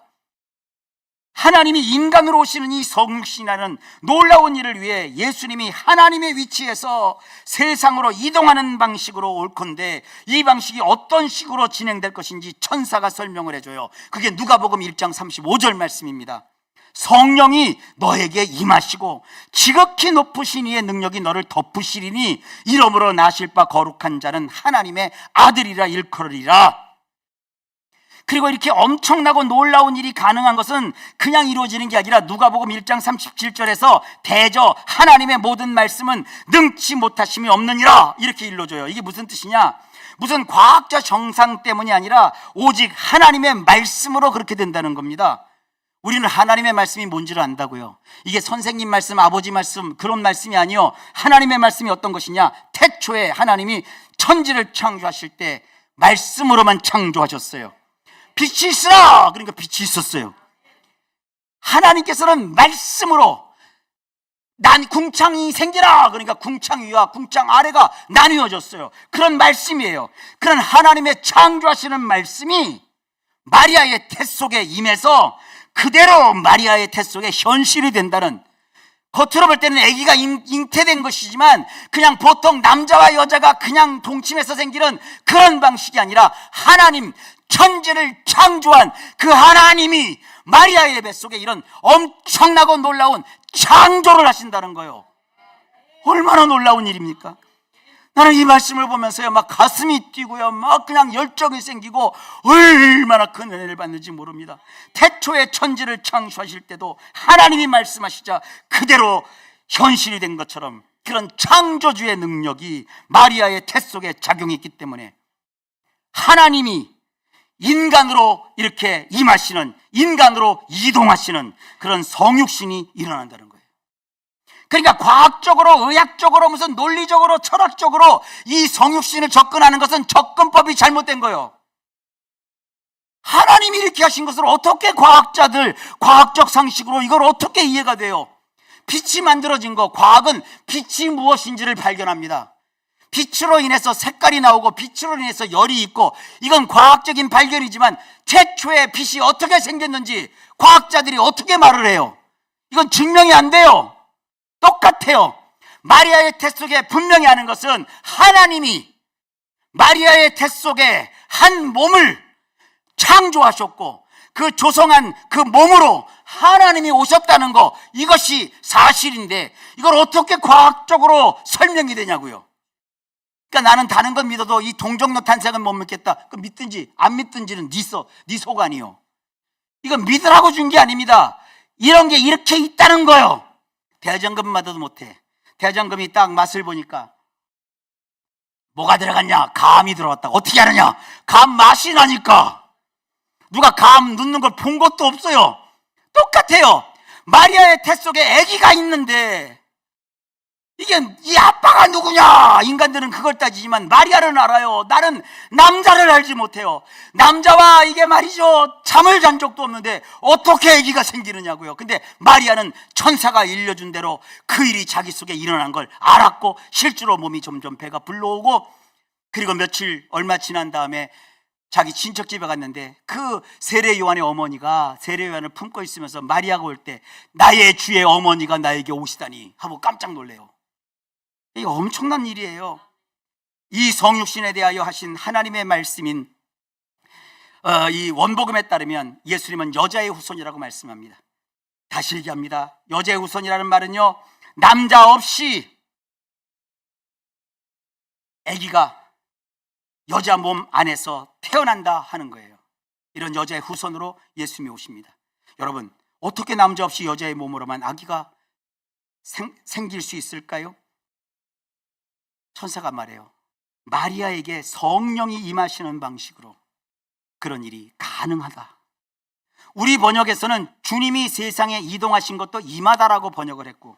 하나님이 인간으로 오시는 이 성육신이라는 놀라운 일을 위해 예수님이 하나님의 위치에서 세상으로 이동하는 방식으로 올 건데, 이 방식이 어떤 식으로 진행될 것인지 천사가 설명을 해줘요. 그게 누가복음 1장 35절 말씀입니다. 성령이 너에게 임하시고 지극히 높으신 이의 능력이 너를 덮으시리니 이러므로 나실 바 거룩한 자는 하나님의 아들이라 일컬으리라. 그리고 이렇게 엄청나고 놀라운 일이 가능한 것은 그냥 이루어지는 게 아니라 누가복음 1장 37절에서 대저 하나님의 모든 말씀은 능치 못하심이 없느니라, 이렇게 일러줘요. 이게 무슨 뜻이냐? 무슨 과학적 정상 때문이 아니라 오직 하나님의 말씀으로 그렇게 된다는 겁니다. 우리는 하나님의 말씀이 뭔지를 안다고요. 이게 선생님 말씀, 아버지 말씀, 그런 말씀이 아니요. 하나님의 말씀이 어떤 것이냐? 태초에 하나님이 천지를 창조하실 때 말씀으로만 창조하셨어요. 빛이 있으라! 그러니까 빛이 있었어요. 하나님께서는 말씀으로 난 궁창이 생기라! 그러니까 궁창 위와 궁창 아래가 나뉘어졌어요. 그런 말씀이에요. 그런 하나님의 창조하시는 말씀이 마리아의 태 속에 임해서 그대로 마리아의 태 속에 현실이 된다는, 겉으로 볼 때는 아기가 잉태된 것이지만 그냥 보통 남자와 여자가 그냥 동침해서 생기는 그런 방식이 아니라 하나님, 천지를 창조한 그 하나님이 마리아의 뱃속에 이런 엄청나고 놀라운 창조를 하신다는 거예요. 얼마나 놀라운 일입니까? 나는 이 말씀을 보면서요, 막 가슴이 뛰고요, 막 그냥 열정이 생기고 얼마나 큰 은혜를 받는지 모릅니다. 태초에 천지를 창조하실 때도 하나님이 말씀하시자 그대로 현실이 된 것처럼 그런 창조주의 능력이 마리아의 태 속에 작용했기 때문에 하나님이 인간으로 이렇게 임하시는, 인간으로 이동하시는 그런 성육신이 일어난다는 거예요. 그러니까 과학적으로, 의학적으로, 무슨 논리적으로, 철학적으로 이 성육신을 접근하는 것은 접근법이 잘못된 거예요. 하나님이 이렇게 하신 것을 어떻게 과학자들, 과학적 상식으로 이걸 어떻게 이해가 돼요? 빛이 만들어진 거, 과학은 빛이 무엇인지를 발견합니다. 빛으로 인해서 색깔이 나오고 빛으로 인해서 열이 있고, 이건 과학적인 발견이지만 최초의 빛이 어떻게 생겼는지 과학자들이 어떻게 말을 해요? 이건 증명이 안 돼요. 똑같아요. 마리아의 태 속에 분명히 아는 것은 하나님이 마리아의 태 속에 한 몸을 창조하셨고 그 조성한 그 몸으로 하나님이 오셨다는 거, 이것이 사실인데 이걸 어떻게 과학적으로 설명이 되냐고요. 그러니까 나는 다른 건 믿어도 이 동정로 탄생은 못 믿겠다. 그 믿든지 안 믿든지는 네 소관이요. 이건 믿으라고 준 게 아닙니다. 이런 게 이렇게 있다는 거요. 대장금 받아도 못해. 대장금이 딱 맛을 보니까 뭐가 들어갔냐? 감이 들어갔다. 어떻게 하느냐? 감 맛이 나니까. 누가 감 넣는 걸 본 것도 없어요. 똑같아요. 마리아의 태 속에 아기가 있는데 이게 이 아빠가 누구냐? 인간들은 그걸 따지지만 마리아는 알아요. 나는 남자를 알지 못해요. 남자와 이게 말이죠, 잠을 잔 적도 없는데 어떻게 아기가 생기느냐고요. 근데 마리아는 천사가 일러준 대로 그 일이 자기 속에 일어난 걸 알았고 실제로 몸이 점점 배가 불러오고, 그리고 며칠 얼마 지난 다음에 자기 친척 집에 갔는데 그 세례 요한의 어머니가 세례 요한을 품고 있으면서 마리아가 올 때 나의 주의 어머니가 나에게 오시다니 하고 깜짝 놀래요. 이게 엄청난 일이에요. 이 성육신에 대하여 하신 하나님의 말씀인 이 원복음에 따르면 예수님은 여자의 후손이라고 말씀합니다. 다시 얘기합니다. 여자의 후손이라는 말은요, 남자 없이 아기가 여자 몸 안에서 태어난다 하는 거예요. 이런 여자의 후손으로 예수님이 오십니다. 여러분, 어떻게 남자 없이 여자의 몸으로만 아기가 생길 수 있을까요? 천사가 말해요. 마리아에게 성령이 임하시는 방식으로 그런 일이 가능하다. 우리 번역에서는 주님이 세상에 이동하신 것도 임하다라고 번역을 했고,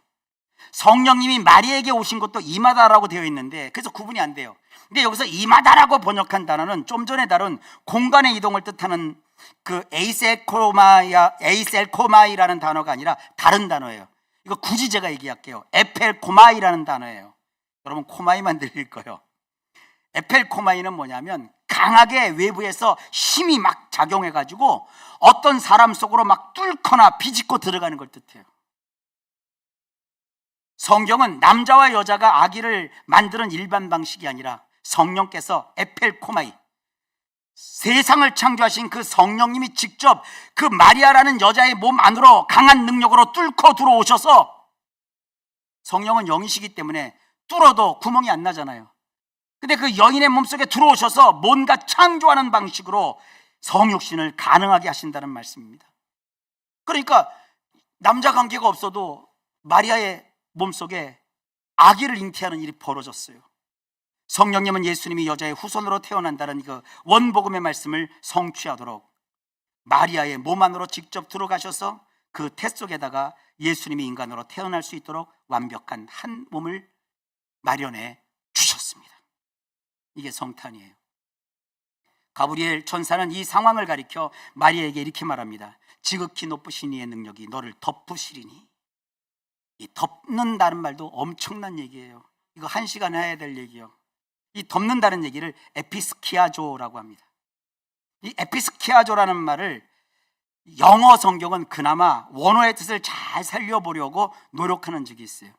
성령님이 마리아에게 오신 것도 임하다라고 되어 있는데, 그래서 구분이 안 돼요. 근데 여기서 임하다라고 번역한 단어는 좀 전에 다룬 공간의 이동을 뜻하는 그 에이셀코마이라는 단어가 아니라 다른 단어예요. 이거 굳이 제가 얘기할게요. 에펠코마이라는 단어예요. 여러분 코마이만 들릴 거예요. 에펠코마이는 뭐냐면 강하게 외부에서 힘이 막 작용해가지고 어떤 사람 속으로 막 뚫거나 비집고 들어가는 걸 뜻해요. 성경은 남자와 여자가 아기를 만드는 일반 방식이 아니라 성령께서 에펠코마이, 세상을 창조하신 그 성령님이 직접 그 마리아라는 여자의 몸 안으로 강한 능력으로 뚫고 들어오셔서, 성령은 영이시기 때문에 뚫어도 구멍이 안 나잖아요. 근데 그 여인의 몸속에 들어오셔서 뭔가 창조하는 방식으로 성육신을 가능하게 하신다는 말씀입니다. 그러니까 남자 관계가 없어도 마리아의 몸속에 아기를 잉태하는 일이 벌어졌어요. 성령님은 예수님이 여자의 후손으로 태어난다는 그 원복음의 말씀을 성취하도록 마리아의 몸 안으로 직접 들어가셔서 그 태 속에다가 예수님이 인간으로 태어날 수 있도록 완벽한 한 몸을 마련해 주셨습니다. 이게 성탄이에요. 가브리엘 천사는 이 상황을 가리켜 마리아에게 이렇게 말합니다. 지극히 높으신 이의 능력이 너를 덮으시리니. 이 덮는다는 말도 엄청난 얘기예요. 이거 1시간 해야 될 얘기예요. 이 덮는다는 얘기를 에피스키아조라고 합니다. 이 에피스키아조라는 말을 영어 성경은 그나마 원어의 뜻을 잘 살려보려고 노력하는 적이 있어요.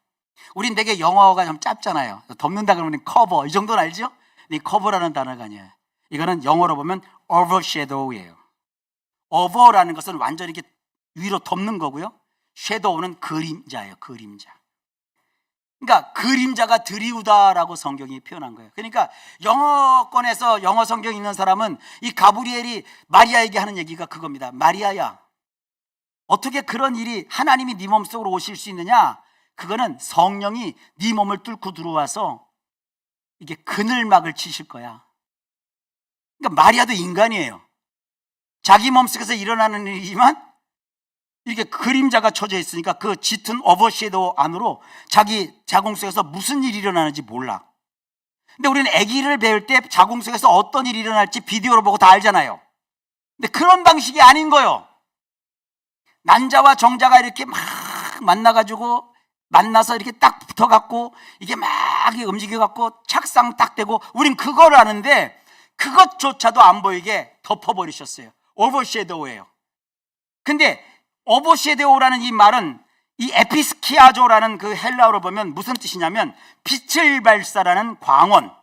우린 되게 영어가 좀 짧잖아요. 덮는다 그러면 커버, 이 정도는 알죠? 이 커버라는 단어가 아니에요. 이거는 영어로 보면 overshadow예요. over라는 것은 완전히 이렇게 위로 덮는 거고요. shadow는 그림자예요. 그림자. 그러니까 그림자가 드리우다라고 성경이 표현한 거예요. 그러니까 영어권에서 영어 성경 읽는 사람은 이 가브리엘이 마리아에게 하는 얘기가 그겁니다. 마리아야, 어떻게 그런 일이 하나님이 네 몸속으로 오실 수 있느냐? 그거는 성령이 네 몸을 뚫고 들어와서 이게 그늘막을 치실 거야. 그러니까 마리아도 인간이에요. 자기 몸속에서 일어나는 일이지만 이렇게 그림자가 쳐져 있으니까 그 짙은 오버섀도우 안으로 자기 자궁 속에서 무슨 일이 일어나는지 몰라. 근데 우리는 아기를 배울 때 자궁 속에서 어떤 일이 일어날지 비디오로 보고 다 알잖아요. 근데 그런 방식이 아닌 거예요. 난자와 정자가 이렇게 막 만나서 이렇게 딱 붙어갖고 이게 막 움직여갖고 착상 딱 되고, 우린 그걸 아는데 그것조차도 안 보이게 덮어버리셨어요. 오버섀도우예요. 근데 오버섀도우라는 이 말은 이 에피스키아조라는 그 헬라어로 보면 무슨 뜻이냐면 빛을 발산하는 광원,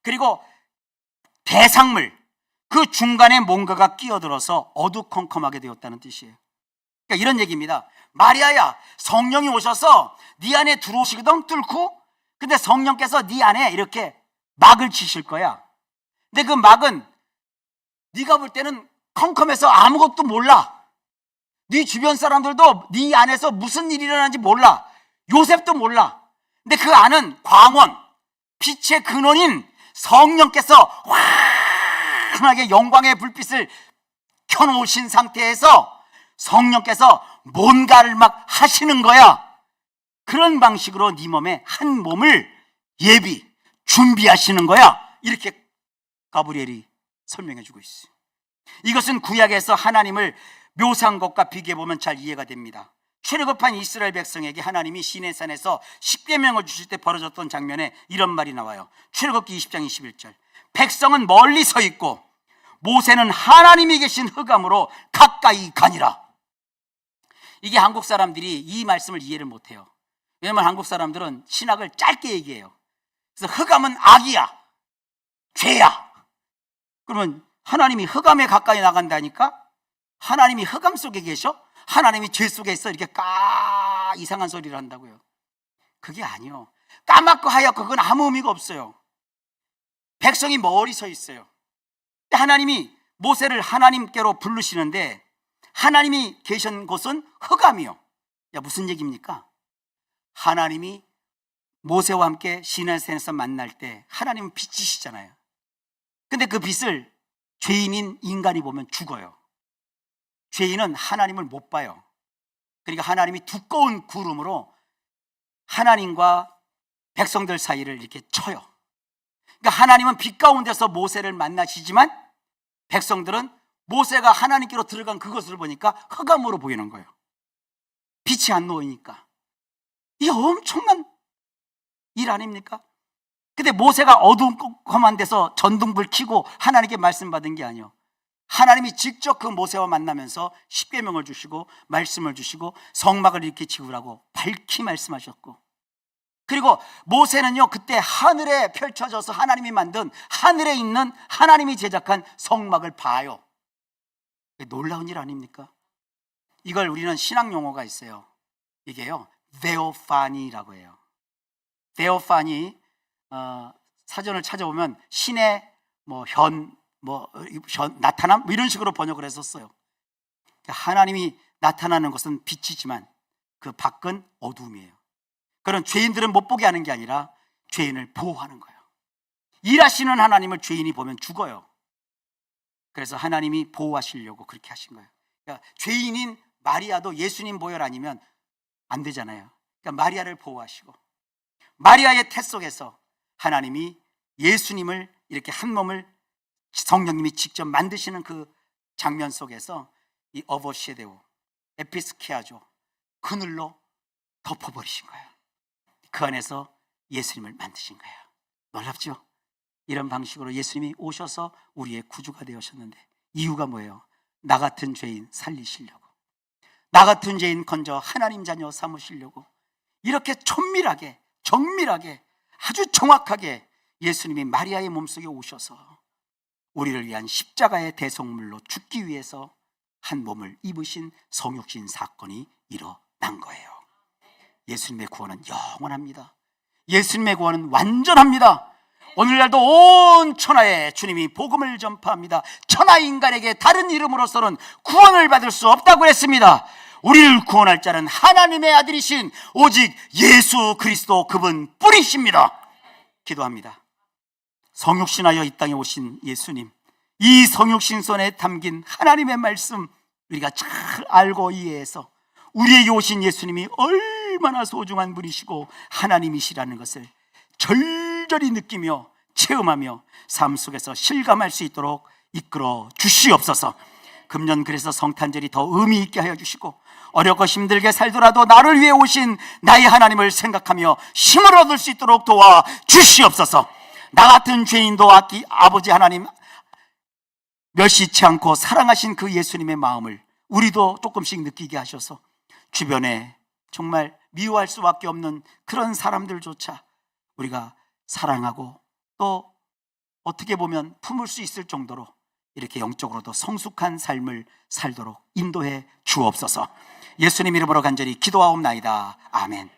그리고 대상물, 그 중간에 뭔가가 끼어들어서 어두컴컴하게 되었다는 뜻이에요. 그러니까 이런 얘기입니다. 마리아야, 성령이 오셔서 네 안에 들어오시거든, 뚫고. 근데 성령께서 네 안에 이렇게 막을 치실 거야. 근데 그 막은 네가 볼 때는 컴컴해서 아무것도 몰라. 네 주변 사람들도 네 안에서 무슨 일이 일어나는지 몰라. 요셉도 몰라. 근데 그 안은 광원, 빛의 근원인 성령께서 환하게 영광의 불빛을 켜놓으신 상태에서 성령께서 뭔가를 막 하시는 거야. 그런 방식으로 네 몸에 한 몸을 준비하시는 거야. 이렇게 가브리엘이 설명해 주고 있어요. 이것은 구약에서 하나님을 묘사한 것과 비교해보면 잘 이해가 됩니다. 출애굽한 이스라엘 백성에게 하나님이 시내산에서 십계명을 주실 때 벌어졌던 장면에 이런 말이 나와요. 출애굽기 20장 21절. 백성은 멀리 서 있고 모세는 하나님이 계신 흑암으로 가까이 가니라. 이게 한국 사람들이 이 말씀을 이해를 못해요. 왜냐하면 한국 사람들은 신학을 짧게 얘기해요. 그래서 흑암은 악이야, 죄야. 그러면 하나님이 흑암에 가까이 나간다니까? 하나님이 흑암 속에 계셔? 하나님이 죄 속에 있어? 이렇게 이상한 소리를 한다고요. 그게 아니요. 까맣고 하얗고 그건 아무 의미가 없어요. 백성이 멀리 서 있어요. 하나님이 모세를 하나님께로 부르시는데 하나님이 계신 곳은 흑암이요. 야, 무슨 얘기입니까? 하나님이 모세와 함께 시내산에서 만날 때 하나님은 빛이시잖아요. 근데 그 빛을 죄인인 인간이 보면 죽어요. 죄인은 하나님을 못 봐요. 그러니까 하나님이 두꺼운 구름으로 하나님과 백성들 사이를 이렇게 쳐요. 그러니까 하나님은 빛 가운데서 모세를 만나시지만 백성들은 모세가 하나님께로 들어간 그것을 보니까 흑암으로 보이는 거예요. 빛이 안 놓이니까. 이게 엄청난 일 아닙니까? 근데 모세가 어두컴한 데서 전등불 켜고 하나님께 말씀 받은 게 아니에요. 하나님이 직접 그 모세와 만나면서 십계명을 주시고 말씀을 주시고 성막을 이렇게 지으라고 밝히 말씀하셨고, 그리고 모세는요 그때 하늘에 펼쳐져서 하나님이 만든 하늘에 있는 하나님이 제작한 성막을 봐요. 놀라운 일 아닙니까? 이걸 우리는 신학 용어가 있어요. 이게요 데오파니라고 해요. 데오파니, 사전을 찾아보면 신의 나타남 이런 식으로 번역을 했었어요. 하나님이 나타나는 것은 빛이지만 그 밖은 어둠이에요. 그런 죄인들은 못 보게 하는 게 아니라 죄인을 보호하는 거예요. 일하시는 하나님을 죄인이 보면 죽어요. 그래서 하나님이 보호하시려고 그렇게 하신 거예요. 그러니까 죄인인 마리아도 예수님 보혈 아니면 안 되잖아요. 그러니까 마리아를 보호하시고, 마리아의 태 속에서 하나님이 예수님을 이렇게 한 몸을 성령님이 직접 만드시는 그 장면 속에서 이 어버시에데오, 에피스키아조, 그늘로 덮어버리신 거예요. 그 안에서 예수님을 만드신 거예요. 놀랍죠? 이런 방식으로 예수님이 오셔서 우리의 구주가 되셨는데 이유가 뭐예요? 나 같은 죄인 살리시려고, 나 같은 죄인 건져 하나님 자녀 삼으시려고 이렇게 정밀하게 아주 정확하게 예수님이 마리아의 몸속에 오셔서 우리를 위한 십자가의 대속물로 죽기 위해서 한 몸을 입으신 성육신 사건이 일어난 거예요. 예수님의 구원은 영원합니다. 예수님의 구원은 완전합니다. 오늘날도 온 천하에 주님이 복음을 전파합니다. 천하 인간에게 다른 이름으로서는 구원을 받을 수 없다고 했습니다. 우리를 구원할 자는 하나님의 아들이신 오직 예수 그리스도 그분 뿐이십니다. 기도합니다. 성육신하여 이 땅에 오신 예수님, 이 성육신손에 담긴 하나님의 말씀 우리가 잘 알고 이해해서 우리에게 오신 예수님이 얼마나 소중한 분이시고 하나님이시라는 것을 절절히 느끼며 체험하며 삶 속에서 실감할 수 있도록 이끌어 주시옵소서. 금년 그래서 성탄절이 더 의미 있게 하여 주시고, 어렵고 힘들게 살더라도 나를 위해 오신 나의 하나님을 생각하며 힘을 얻을 수 있도록 도와 주시옵소서. 나 같은 죄인도 아버지 하나님 멸시치 않고 사랑하신 그 예수님의 마음을 우리도 조금씩 느끼게 하셔서 주변에 정말 미워할 수밖에 없는 그런 사람들조차 우리가 사랑하고 또 어떻게 보면 품을 수 있을 정도로 이렇게 영적으로도 성숙한 삶을 살도록 인도해 주옵소서. 예수님 이름으로 간절히 기도하옵나이다. 아멘.